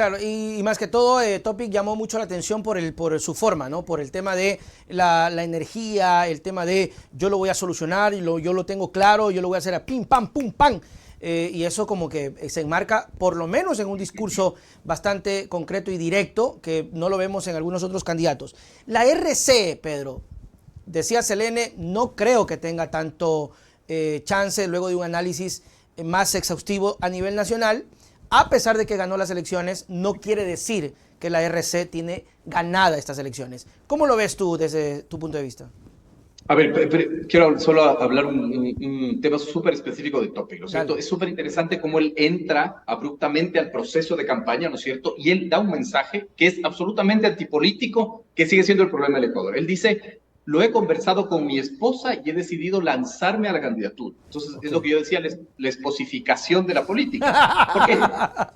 Claro, y más que todo, Topic llamó mucho la atención por su forma, ¿no? Por el tema de la energía, el tema de yo lo voy a solucionar, yo lo tengo claro, yo lo voy a hacer a pim, pam, pum, pam. Y eso como que se enmarca, por lo menos en un discurso bastante concreto y directo, que no lo vemos en algunos otros candidatos. La RC, Pedro, decía Selene, no creo que tenga tanto chance luego de un análisis más exhaustivo a nivel nacional. A pesar de que ganó las elecciones, no quiere decir que la RC tiene ganada estas elecciones. ¿Cómo lo ves tú desde tu punto de vista? A ver, quiero solo hablar un tema súper específico de Topic, ¿no es cierto? Dale. Es súper interesante cómo él entra abruptamente al proceso de campaña, ¿no es cierto? Y él da un mensaje que es absolutamente antipolítico, que sigue siendo el problema del Ecuador. Él dice, lo he conversado con mi esposa y he decidido lanzarme a la candidatura. Entonces, es lo Okay. que yo decía, la esposificación de la política. ¿Por qué?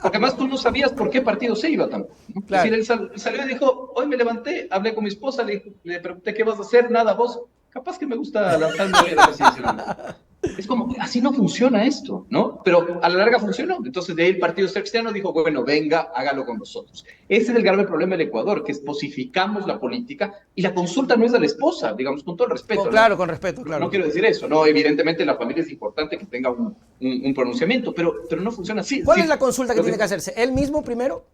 Porque además tú no sabías por qué partido se iba tampoco, ¿no? Es decir, Claro. él salió y dijo, hoy me levanté, hablé con mi esposa, le pregunté qué vas a hacer, nada, vos capaz que me gusta lanzarme hoy a la presidencia. Es como, así no funciona esto, ¿no? Pero a la larga funcionó. Entonces de ahí el Partido Social Cristiano dijo, bueno, venga, hágalo con nosotros. Ese es el grave problema del Ecuador, que esposificamos la política y la consulta no es de la esposa, digamos, con todo el respeto, ¿no? Claro, con respeto, No claro. quiero decir eso, ¿no? Evidentemente la familia es importante que tenga un pronunciamiento, pero no funciona así. Es ¿Cuál es decir, la consulta que lo tiene que que, hacerse? ¿Él mismo primero?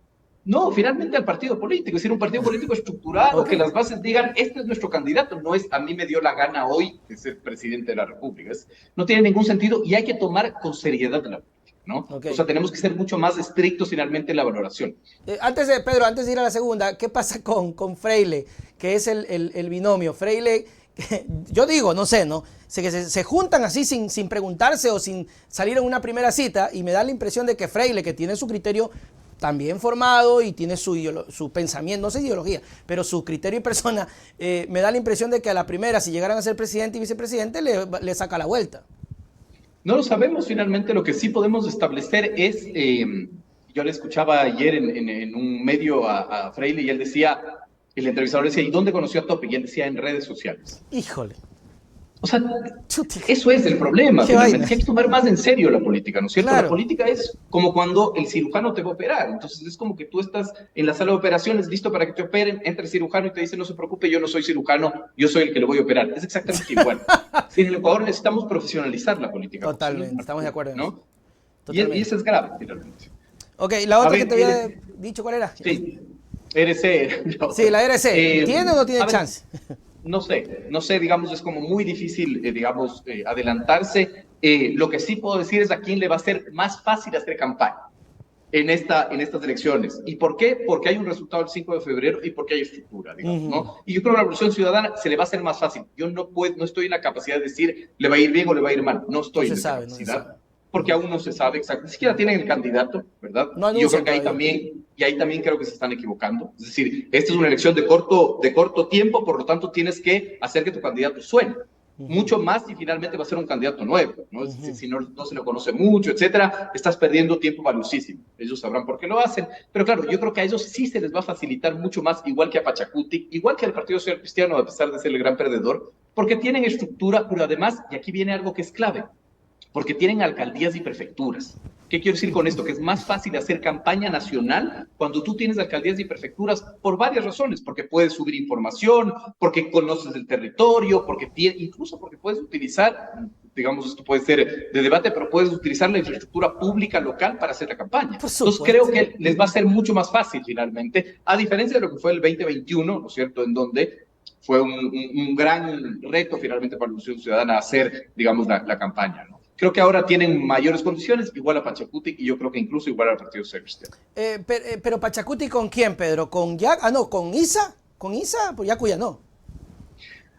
no, finalmente al partido político, es decir, un partido político estructurado, Ok. que las bases digan, este es nuestro candidato, no es a mí me dio la gana hoy de ser presidente de la República. No tiene ningún sentido y hay que tomar con seriedad la política, ¿no? Ok. O sea, tenemos que ser mucho más estrictos finalmente en la valoración. Pedro, antes de ir a la segunda, ¿qué pasa con Freile, que es el binomio? Freile, yo digo, no sé, ¿no? Se juntan así sin preguntarse o sin salir en una primera cita y me da la impresión de que Freile, que tiene su criterio también formado y tiene su pensamiento, no sé ideología, pero su criterio y persona, me da la impresión de que a la primera, si llegaran a ser presidente y vicepresidente, le saca la vuelta. No lo sabemos finalmente, lo que sí podemos establecer es, yo le escuchaba ayer en un medio a Freire y él decía, el entrevistador decía, ¿y dónde conoció a Topic? Y él decía, en redes sociales. Híjole. O sea, Chuti, eso es el problema, qué finalmente, vaina. que hay que tomar más en serio la política, ¿no es cierto? La Claro. política es como cuando el cirujano te va a operar, entonces es como que tú estás en la sala de operaciones, listo para que te operen, entra el cirujano y te dice, no se preocupe, yo no soy cirujano, yo soy el que le voy a operar. Es exactamente igual. Si en el Ecuador necesitamos profesionalizar la política, porque si no es Totalmente, una estamos de locura, acuerdo en eso. ¿no? Y Totalmente. eso es grave, finalmente. Ok, la A otra que ver, te había dicho, ¿cuál era? sí, RC, la Sí, otra. la RC. ¿Tiene o no tiene A ver, chance? no sé, digamos, es como muy difícil, digamos, adelantarse. Lo que sí puedo decir es a quién le va a ser más fácil hacer campaña en estas elecciones. ¿Y por qué? Porque hay un resultado el 5 de febrero y porque hay estructura, digamos, ¿no? Y yo creo que a la Revolución Ciudadana se le va a hacer más fácil. Yo no estoy en la capacidad de decir le va a ir bien o le va a ir mal. No No estoy se en esa sabe, no se capacidad sabe. porque aún no se sabe exacto, ni siquiera tienen el candidato, ¿verdad? No Y yo creo anuncian que todavía. ahí también creo que se están equivocando. Es decir, esta es una elección de corto tiempo, por lo tanto tienes que hacer que tu candidato suene. Mucho más si finalmente va a ser un candidato nuevo, ¿no? Es decir, si no se lo conoce mucho, etcétera, estás perdiendo tiempo valiosísimo. Ellos sabrán por qué lo hacen, pero claro, yo creo que a ellos sí se les va a facilitar mucho más, igual que a Pachacuti, igual que al Partido Social Cristiano, a pesar de ser el gran perdedor, porque tienen estructura, pero además, y aquí viene algo que es clave, porque tienen alcaldías y prefecturas. ¿Qué quiero decir con esto? Que es más fácil hacer campaña nacional cuando tú tienes alcaldías y prefecturas por varias razones, porque puedes subir información, porque conoces el territorio, incluso porque puedes utilizar, digamos, esto puede ser de debate, pero puedes utilizar la infraestructura pública local para hacer la campaña. Por Entonces creo supuesto. que les va a ser mucho más fácil finalmente, a diferencia de lo que fue el 2021, ¿no es cierto?, en donde fue un gran reto finalmente para la Revolución Ciudadana hacer, digamos, la campaña, ¿no? Creo que ahora tienen mayores condiciones, igual a Pachacuti y yo creo que incluso igual al Partido Social Cristiano. Pero Pachacuti, ¿con quién, Pedro? ¿Con Yac? Ah, no, ¿con Isa? ¿Con Isa? Pues Yacu ya no.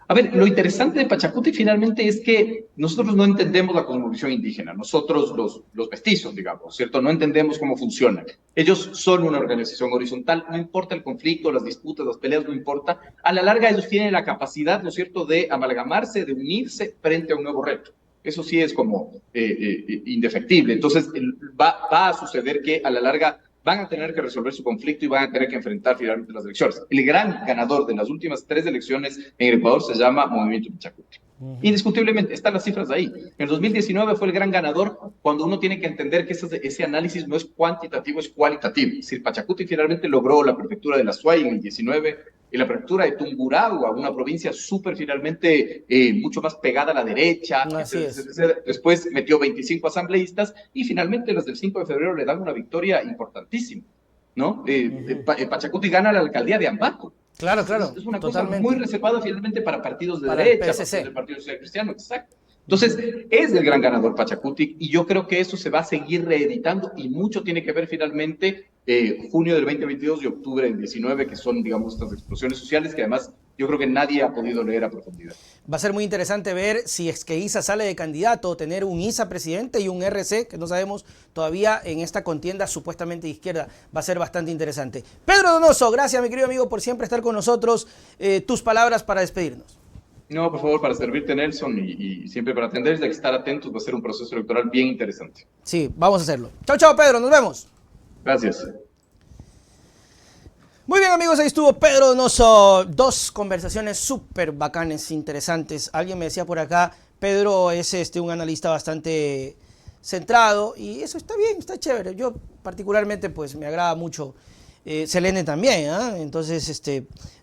A ver, lo interesante de Pachacuti finalmente es que nosotros no entendemos la cosmovisión indígena, nosotros los mestizos, digamos, ¿cierto? No entendemos cómo funcionan. Ellos son una organización horizontal, no importa el conflicto, las disputas, las peleas, no importa. A la larga ellos tienen la capacidad, ¿no es cierto?, de amalgamarse, de unirse frente a un nuevo reto. Eso sí es como indefectible. Entonces va a suceder que a la larga van a tener que resolver su conflicto y van a tener que enfrentar finalmente las elecciones. El gran ganador de las últimas 3 elecciones en el Ecuador se llama Movimiento Pachacuti. Indiscutiblemente, están las cifras ahí. En el 2019 fue el gran ganador cuando uno tiene que entender que ese análisis no es cuantitativo, es cualitativo. Es decir, Pachacuti finalmente logró la prefectura de la Suay en el 19 y la prefectura de Tungurahua, una provincia súper finalmente mucho más pegada a la derecha. Así es. Después metió 25 asambleístas y finalmente los del 5 de febrero le dan una victoria importantísima, ¿no? Pachacuti gana la alcaldía de Ambato. Claro, claro. Es una totalmente. cosa muy reservada finalmente para partidos de Para derecha, el para partidos social cristiano, exacto. Entonces, es el gran ganador Pachacuti y yo creo que eso se va a seguir reeditando y mucho tiene que ver finalmente junio del 2022 y octubre del 19, que son, digamos, estas explosiones sociales que además yo creo que nadie ha podido leer a profundidad. Va a ser muy interesante ver si es que Issa sale de candidato, tener un Issa presidente y un RC, que no sabemos todavía en esta contienda supuestamente de izquierda. Va a ser bastante interesante. Pedro Donoso, gracias mi querido amigo por siempre estar con nosotros. Tus palabras para despedirnos. No, por favor, para servirte, Nelson, y siempre para atender, hay que estar atentos, va a ser un proceso electoral bien interesante. Sí, vamos a hacerlo. Chao, chao, Pedro, nos vemos. Gracias. Muy bien, amigos, ahí estuvo Pedro Donoso. Dos conversaciones súper bacanes, interesantes. Alguien me decía por acá, Pedro es un analista bastante centrado y eso está bien, está chévere. Yo particularmente pues me agrada mucho. Selene también, ¿eh? Entonces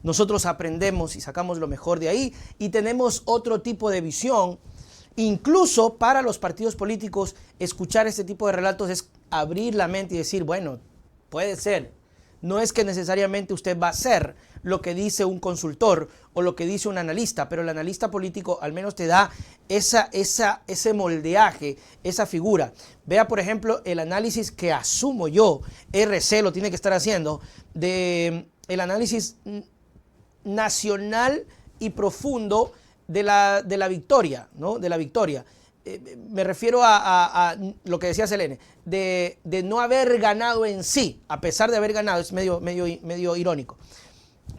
nosotros aprendemos y sacamos lo mejor de ahí y tenemos otro tipo de visión. Incluso para los partidos políticos, escuchar este tipo de relatos es abrir la mente y decir, bueno, puede ser. No es que necesariamente usted va a hacer lo que dice un consultor o lo que dice un analista, pero el analista político al menos te da ese moldeaje, esa figura. Vea, por ejemplo, el análisis que asumo yo, RC lo tiene que estar haciendo, de el análisis nacional y profundo de la victoria, ¿no? De la victoria. Me refiero a lo que decía Selene, de no haber ganado en sí, a pesar de haber ganado, es medio irónico.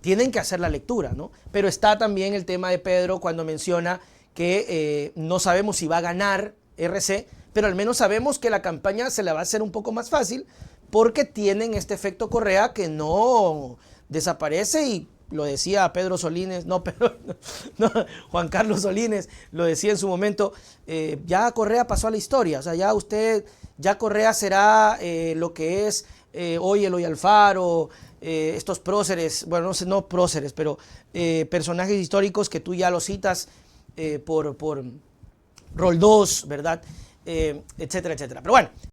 Tienen que hacer la lectura, ¿no? Pero está también el tema de Pedro cuando menciona que no sabemos si va a ganar RC, pero al menos sabemos que la campaña se la va a hacer un poco más fácil porque tienen este efecto Correa que no desaparece y lo decía Pedro Solines, no, Juan Carlos Solines lo decía en su momento, ya Correa pasó a la historia, o sea, ya Correa será lo que es hoy Eloy Alfaro, estos próceres, bueno, no sé, no próceres, pero personajes históricos que tú ya los citas por Roldós, ¿verdad? Etcétera, etcétera. Pero bueno.